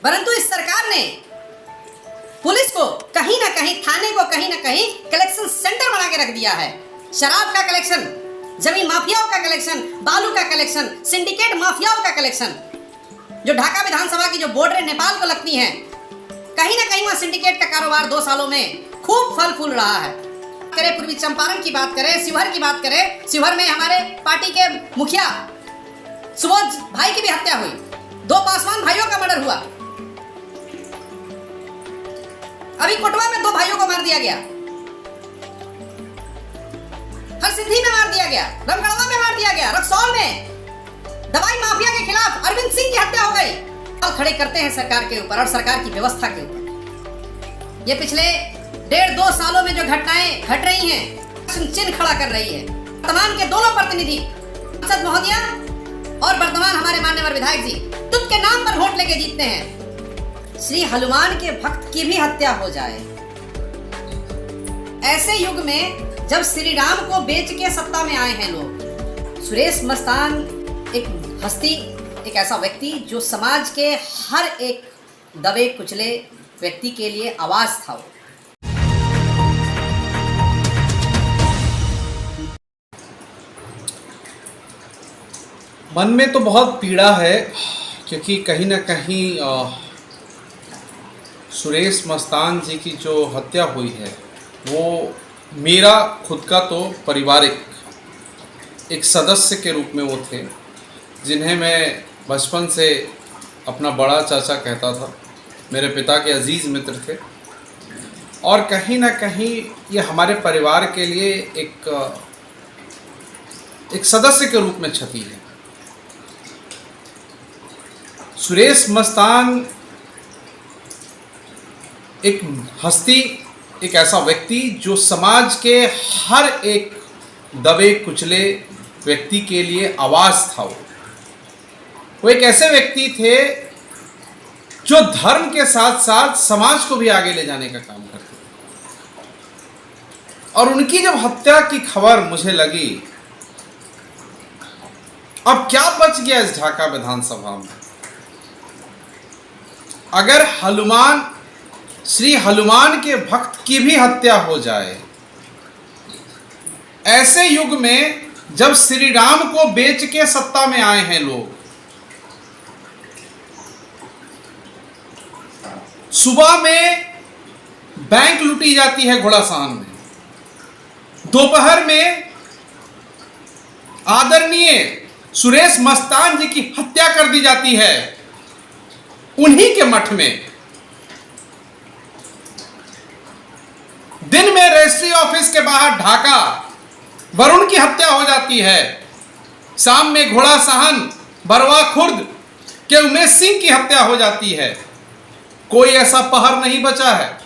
परंतु इस सरकार ने पुलिस को कहीं ना कहीं, थाने को कहीं ना कहीं कलेक्शन सेंटर बना के रख दिया है। शराब का कलेक्शन, जमीन माफियाओं का कलेक्शन, बालू का कलेक्शन, सिंडिकेट माफियाओं का कलेक्शन, जो ढाका विधानसभा की जो बॉर्डर नेपाल को लगती हैं, कहीं ना कहीं वहां सिंडिकेट का कारोबार 2 सालों में खूब फल फूल रहा है। करें पूर्वी चंपारण की बात करें, शिवहर की बात करें, शिवहर में हमारे पार्टी के मुखिया सुबोध भाई की भी हत्या हुई, 2 पासवान भाइयों का मर्डर हुआ। अभी कोटवा में 2 भाइयों को मार दिया गया, हरसिद्धि में मार दिया गया, रमगढ़वा में मार दिया गया, रक्सौल में दवाई माफिया के खिलाफ अरविंद सिंह की हत्या हो गई। अब खड़े करते हैं सरकार के ऊपर और सरकार की व्यवस्था के ऊपर। ये पिछले 1.5-2 सालों में जो घटनाएं घट रही हैं, चिन्ह खड़ा कर रही है। वर्तमान के दोनों प्रतिनिधि, सांसद महोदया और वर्तमान हमारे माननीय विधायक जी, तुद के नाम पर वोट लेके जीतते हैं। श्री हनुमान के भक्त की भी हत्या हो जाए, ऐसे युग में जब श्री राम को बेच के सत्ता में आए हैं लोग। सुरेश मस्तान एक हस्ती, एक ऐसा व्यक्ति जो समाज के हर एक दबे कुचले व्यक्ति के लिए आवाज था। वो मन में तो बहुत पीड़ा है, क्योंकि कहीं ना कहीं सुरेश मस्तान जी की जो हत्या हुई है वो मेरा खुद का तो पारिवारिक एक सदस्य के रूप में वो थे, जिन्हें मैं बचपन से अपना बड़ा चाचा कहता था। मेरे पिता के अजीज़ मित्र थे और कहीं ना कहीं ये हमारे परिवार के लिए एक सदस्य के रूप में क्षति है। सुरेश मस्तान एक हस्ती, एक ऐसा व्यक्ति जो समाज के हर एक दबे कुचले व्यक्ति के लिए आवाज़ था। वो एक ऐसे व्यक्ति थे जो धर्म के साथ साथ समाज को भी आगे ले जाने का काम करते थे। और उनकी जब हत्या की खबर मुझे लगी, अब क्या बच गया इस ढाका विधानसभा में? अगर श्री हनुमान के भक्त की भी हत्या हो जाए, ऐसे युग में जब श्री राम को बेच के सत्ता में आए हैं लोग, सुबह में बैंक लूटी जाती है घोड़ासाहन में, दोपहर में आदरणीय सुरेश मस्तान जी की हत्या कर दी जाती है उन्हीं के मठ में। दिन में रजिस्ट्री ऑफिस के बाहर ढाका वरुण की हत्या हो जाती है, शाम में घोड़ासाहन बरवा खुर्द के उमेश सिंह की हत्या हो जाती है। कोई ऐसा पहर नहीं बचा है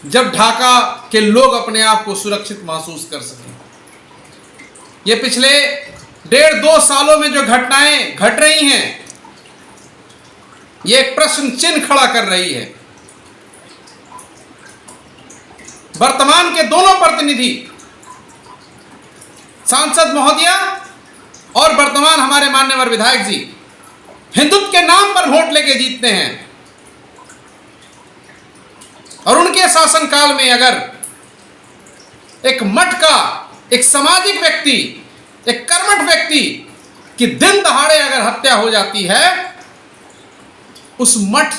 जब ढाका के लोग अपने आप को सुरक्षित महसूस कर सकें। ये पिछले 1.5-2 सालों में जो घटनाएं घट रही हैं, ये एक प्रश्न चिन्ह खड़ा कर रही है। वर्तमान के दोनों प्रतिनिधि, सांसद महोदया और वर्तमान हमारे माननीय विधायक जी, हिंदुत्व के नाम पर वोट लेके जीतते हैं और उनके शासनकाल में अगर एक मठ का, एक सामाजिक व्यक्ति, एक कर्मठ व्यक्ति की दिन दहाड़े अगर हत्या हो जाती है, उस मठ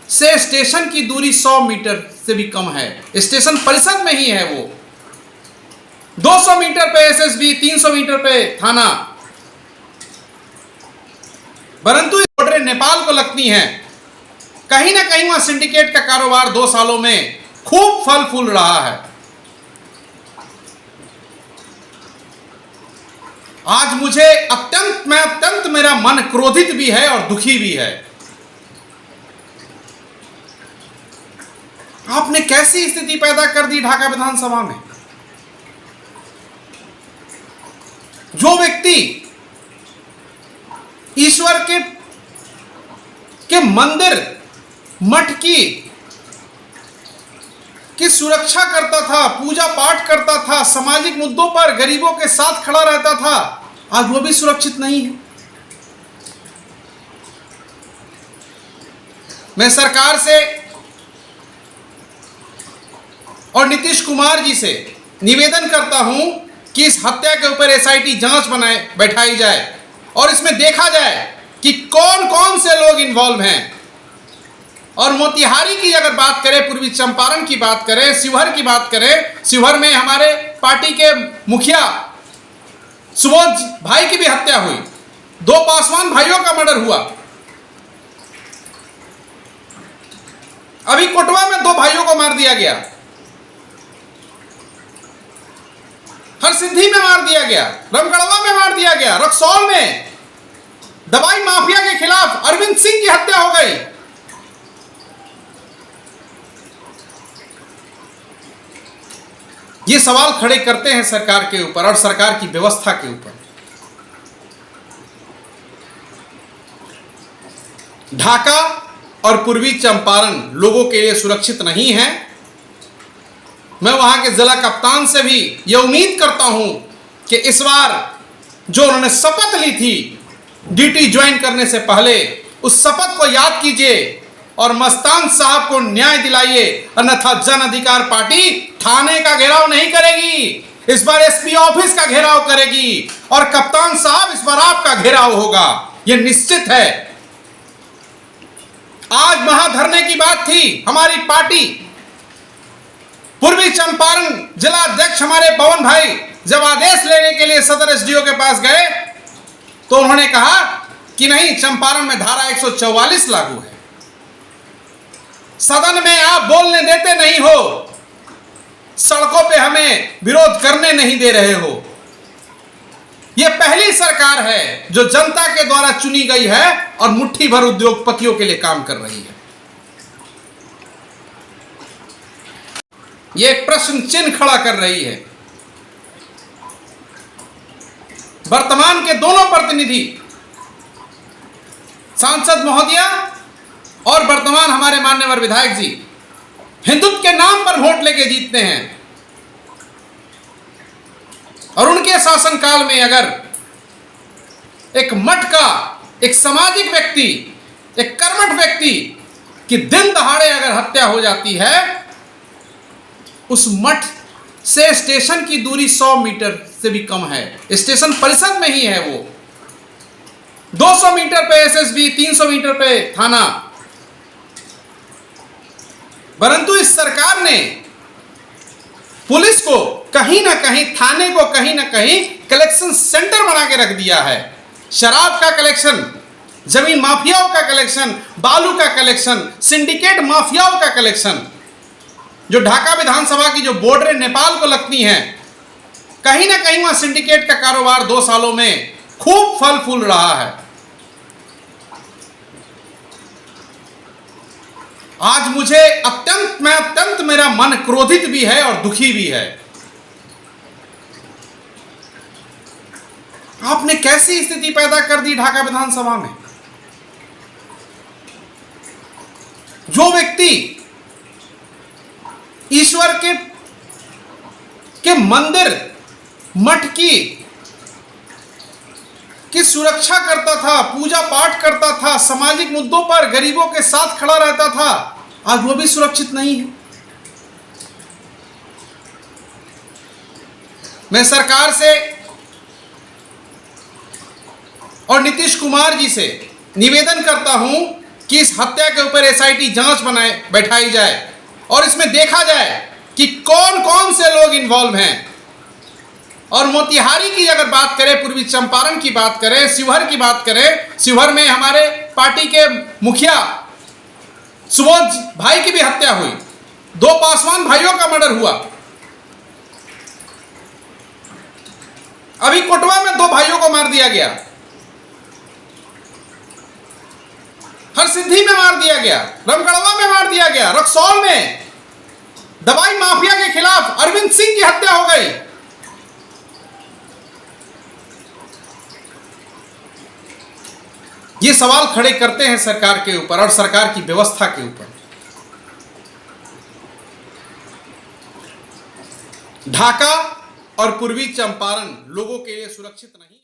से स्टेशन की दूरी 100 मीटर से भी कम है, स्टेशन परिसर में ही है वो, 200 मीटर पे एसएसबी, 300 मीटर पे थाना, परंतु बॉर्डर नेपाल को लगती हैं। कहीं ना कहीं वहां सिंडिकेट का कारोबार 2 सालों में खूब फल फूल रहा है। आज मुझे अत्यंत मेरा मन क्रोधित भी है और दुखी भी है। आपने कैसी स्थिति पैदा कर दी ढाका विधानसभा में? जो व्यक्ति ईश्वर के मंदिर, मठ की सुरक्षा करता था, पूजा पाठ करता था, सामाजिक मुद्दों पर गरीबों के साथ खड़ा रहता था, आज वो भी सुरक्षित नहीं है। मैं सरकार से और नीतीश कुमार जी से निवेदन करता हूं कि इस हत्या के ऊपर एसआईटी जांच बैठाई जाए और इसमें देखा जाए कि कौन कौन से लोग इन्वॉल्व हैं। और मोतिहारी की अगर बात करें, पूर्वी चंपारण की बात करें, शिवहर की बात करें, शिवहर में हमारे पार्टी के मुखिया सुबोध भाई की भी हत्या हुई, 2 पासवान भाइयों का मर्डर हुआ। अभी कोटवा में 2 भाइयों को मार दिया गया, हरसिद्धि में मार दिया गया, रामगढ़वा में मार दिया गया, रक्सौल में दवाई माफिया के खिलाफ अरविंद सिंह की हत्या हो गई। ये सवाल खड़े करते हैं सरकार के ऊपर और सरकार की व्यवस्था के ऊपर। ढाका और पूर्वी चंपारण लोगों के लिए सुरक्षित नहीं है। मैं वहां के जिला कप्तान से भी यह उम्मीद करता हूं कि इस बार जो उन्होंने शपथ ली थी ड्यूटी ज्वाइन करने से पहले, उस शपथ को याद कीजिए और मस्तान साहब को न्याय दिलाइए, अन्यथा जन अधिकार पार्टी थाने का घेराव नहीं करेगी, इस बार एसपी ऑफिस का घेराव करेगी और कप्तान साहब इस बार आपका घेराव होगा, यह निश्चित है। आज महाधरने की बात थी, हमारी पार्टी पूर्वी चंपारण जिला अध्यक्ष हमारे पवन भाई जब आदेश लेने के लिए सदर एसडीओ के पास गए तो उन्होंने कहा कि नहीं, चंपारण में धारा 144 लागू है, सदन में आप बोलने देते नहीं हो, सड़कों पे हमें विरोध करने नहीं दे रहे हो। यह पहली सरकार है जो जनता के द्वारा चुनी गई है और मुट्ठी भर उद्योगपतियों के लिए काम कर रही है। यह एक प्रश्न चिन्ह खड़ा कर रही है। वर्तमान के दोनों प्रतिनिधि, सांसद महोदया और वर्तमान हमारे मान्यवर विधायक जी, हिंदुत्व के नाम पर वोट लेके जीतते हैं और उनके शासनकाल में अगर एक मठ का, एक सामाजिक व्यक्ति, एक कर्मठ व्यक्ति की दिन दहाड़े अगर हत्या हो जाती है, उस मठ से स्टेशन की दूरी 100 मीटर से भी कम है, स्टेशन परिसर में ही है वो, 200 मीटर पे एसएसबी, 300 मीटर पे थाना। परंतु इस सरकार ने पुलिस को कहीं ना कहीं, थाने को कहीं ना कहीं कलेक्शन सेंटर बना के रख दिया है। शराब का कलेक्शन, जमीन माफियाओं का कलेक्शन, बालू का कलेक्शन, सिंडिकेट माफियाओं का कलेक्शन, जो ढाका विधानसभा की जो बॉर्डरें नेपाल को लगती हैं, कहीं ना कहीं वहां सिंडिकेट का कारोबार 2 सालों में खूब फल फूल रहा है। आज मुझे अत्यंत मेरा मन क्रोधित भी है और दुखी भी है। आपने कैसी स्थिति पैदा कर दी ढाका विधानसभा में। जो व्यक्ति ईश्वर के मंदिर, मठ की सुरक्षा करता था, पूजा पाठ करता था, सामाजिक मुद्दों पर गरीबों के साथ खड़ा रहता था, आज वो भी सुरक्षित नहीं है। मैं सरकार से और नीतीश कुमार जी से निवेदन करता हूं कि इस हत्या के ऊपर एसआईटी जांच बैठाई जाए और इसमें देखा जाए कि कौन कौन से लोग इन्वॉल्व हैं। और मोतिहारी की अगर बात करें, पूर्वी चंपारण की बात करें, शिवहर की बात करें, शिवहर में हमारे पार्टी के मुखिया सुबोध भाई की भी हत्या हुई, 2 पासवान भाइयों का मर्डर हुआ। अभी कोटवा में 2 भाइयों को मार दिया गया, हरसिद्धि में मार दिया गया, रामगढ़वा में मार दिया गया, रक्सौल में दवाई माफिया के खिलाफ अरविंद सिंह की हत्या हो गई। ये सवाल खड़े करते हैं सरकार के ऊपर और सरकार की व्यवस्था के ऊपर। ढाका और पूर्वी चंपारण लोगों के लिए सुरक्षित नहीं।